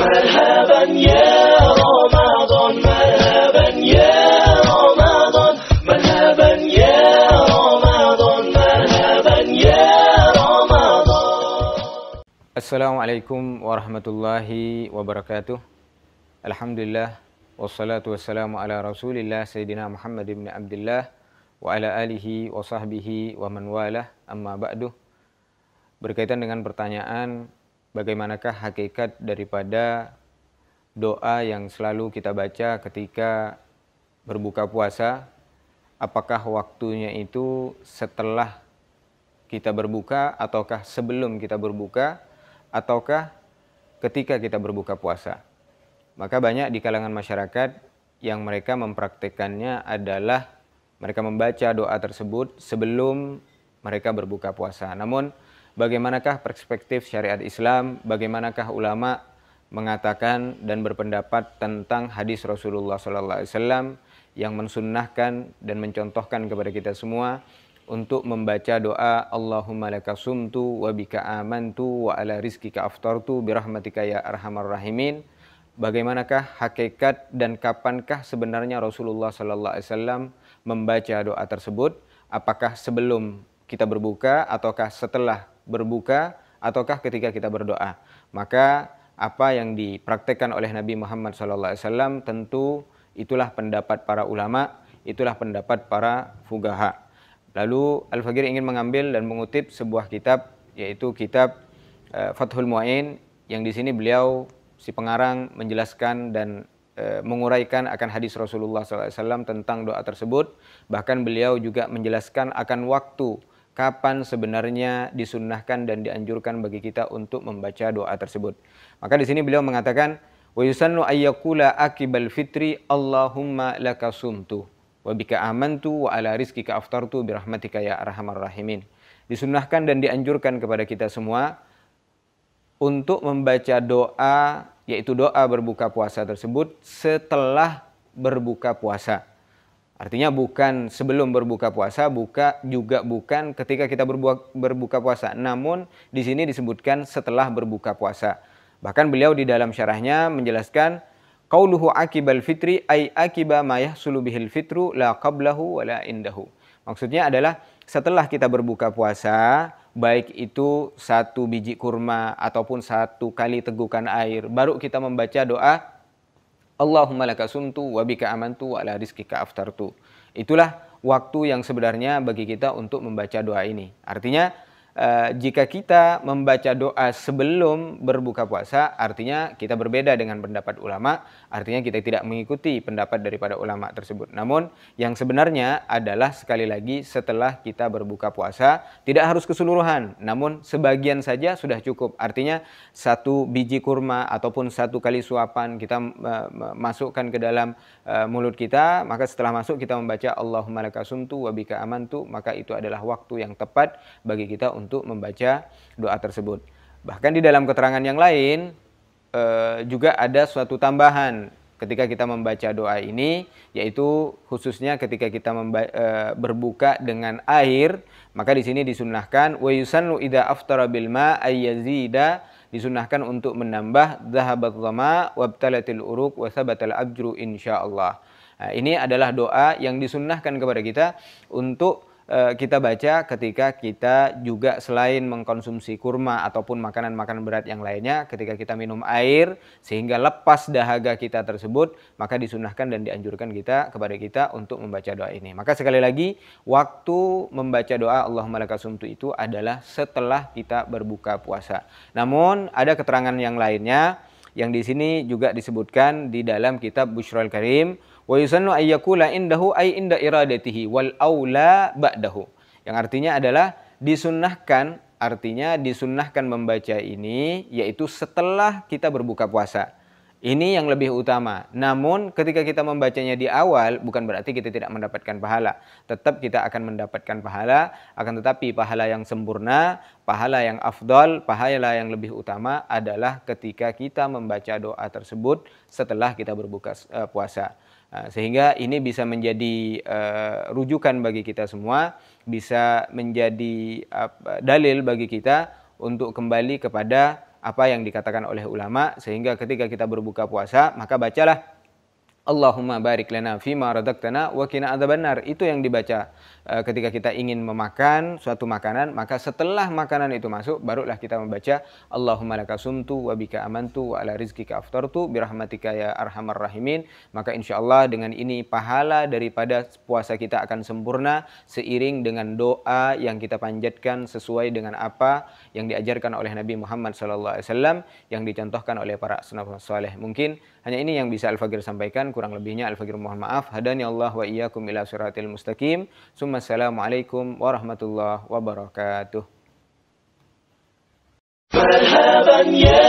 مرحبا يا رمضان مرحبا يا رمضان مرحبا يا رمضان مرحبا يا رمضان. Assalamualaikum warahmatullahi wabarakatuh. Alhamdulillah wassalatu wassalamu ala Rasulillah Sayyidina Muhammad ibn Abdullah wa ala alihi wa sahbihi wa man walah, amma ba'du. Berkaitan dengan pertanyaan bagaimanakah hakikat daripada doa yang selalu kita baca ketika berbuka puasa, apakah waktunya itu setelah kita berbuka ataukah sebelum kita berbuka ataukah ketika kita berbuka puasa. Maka banyak di kalangan masyarakat yang mereka mempraktekannya adalah mereka membaca doa tersebut sebelum mereka berbuka puasa. Namun bagaimanakah perspektif syariat Islam, bagaimanakah ulama mengatakan dan berpendapat tentang hadis Rasulullah SAW yang mensunnahkan dan mencontohkan kepada kita semua untuk membaca doa Allahumma laka sumtu wa bika amantu wa ala rizkika aftartu birahmatika ya arhamar rahimin. Bagaimanakah hakikat dan kapankah sebenarnya Rasulullah SAW membaca doa tersebut? Apakah sebelum kita berbuka ataukah setelah berbuka ataukah ketika kita berdoa? Maka apa yang dipraktekkan oleh Nabi Muhammad SAW tentu itulah pendapat para ulama, itulah pendapat para fuqaha. Lalu Al-Faqir ingin mengambil dan mengutip sebuah kitab, yaitu kitab Fathul Mu'in, yang di sini beliau si pengarang menjelaskan dan menguraikan akan hadis Rasulullah SAW tentang doa tersebut. Bahkan beliau juga menjelaskan akan waktu kapan sebenarnya disunnahkan dan dianjurkan bagi kita untuk membaca doa tersebut. Maka di sini beliau mengatakan, wa yusannu ayyakula akibal fitri Allahumma laka sumtu wa bika amantu wa ala rizkika aftartu birahmatika ya arhamar rahimin. Disunnahkan dan dianjurkan kepada kita semua untuk membaca doa, yaitu doa berbuka puasa tersebut setelah berbuka puasa. Artinya bukan sebelum berbuka puasa, juga bukan ketika kita berbuka puasa. Namun di sini disebutkan setelah berbuka puasa. Bahkan beliau di dalam syarahnya menjelaskan qauluhu akibal fitri ay akiba ma yahsulu bihil fitru la qablahu wa la indahu. Maksudnya adalah setelah kita berbuka puasa, baik itu 1 biji kurma ataupun 1 kali tegukan air, baru kita membaca doa Allahumma laka sumtu wa bika amantu wa ala rizkika aftartu. Itulah waktu yang sebenarnya bagi kita untuk membaca doa ini. Artinya jika kita membaca doa sebelum berbuka puasa, artinya kita berbeda dengan pendapat ulama, artinya kita tidak mengikuti pendapat daripada ulama tersebut. Namun yang sebenarnya adalah sekali lagi setelah kita berbuka puasa, tidak harus keseluruhan, namun sebagian saja sudah cukup. Artinya 1 biji kurma ataupun 1 kali suapan kita masukkan ke dalam mulut kita, maka setelah masuk kita membaca Allahumma laka sumtu wa bika amantu, maka itu adalah waktu yang tepat bagi kita untuk membaca doa tersebut. Bahkan di dalam keterangan yang lain juga ada suatu tambahan ketika kita membaca doa ini, yaitu khususnya ketika kita berbuka dengan air, maka di sini disunnahkan wa yusannu idza aftara bil ma ay yazida, disunnahkan untuk menambah dhahabat dhama wabtalatil uruq wa thabatal ajru insyaallah. Nah, ini adalah doa yang disunnahkan kepada kita untuk kita baca ketika kita juga selain mengkonsumsi kurma ataupun makanan-makanan berat yang lainnya, ketika kita minum air sehingga lepas dahaga kita tersebut, maka disunahkan dan dianjurkan kepada kita untuk membaca doa ini. Maka sekali lagi, waktu membaca doa Allahumma laka sumtu itu adalah setelah kita berbuka puasa. Namun ada keterangan yang lainnya yang di sini juga disebutkan di dalam kitab Busyral Karim, wa yusannu ayyakula indahu ay inda iradatihi wal aula ba'dahu. Yang artinya adalah disunnahkan, artinya disunnahkan membaca ini yaitu setelah kita berbuka puasa. Ini yang lebih utama. Namun ketika kita membacanya di awal bukan berarti kita tidak mendapatkan pahala. Tetap kita akan mendapatkan pahala, akan tetapi pahala yang sempurna, pahala yang afdal, pahala yang lebih utama adalah ketika kita membaca doa tersebut setelah kita berbuka puasa. Sehingga ini bisa menjadi rujukan bagi kita semua, bisa menjadi dalil bagi kita untuk kembali kepada apa yang dikatakan oleh ulama, sehingga ketika kita berbuka puasa maka bacalah Allahumma barik lana fima razaqtana wa qina adzabannar. Itu yang dibaca ketika kita ingin memakan suatu makanan, maka setelah makanan itu masuk barulah kita membaca Allahumma laka sumtu wa bika amantu wa ala rizqika aftartu bi rahmatika ya arhamar rahimin. Maka insyaallah dengan ini pahala daripada puasa kita akan sempurna seiring dengan doa yang kita panjatkan sesuai dengan apa yang diajarkan oleh Nabi Muhammad SAW, yang dicontohkan oleh para salafus saleh. Mungkin hanya ini yang bisa Al-Fagir sampaikan, kurang lebihnya Al-Fagir mohon maaf. Hadani Allah wa iyyakum ila siratil mustaqim. Assalamualaikum warahmatullahi wabarakatuh. مرحبا يا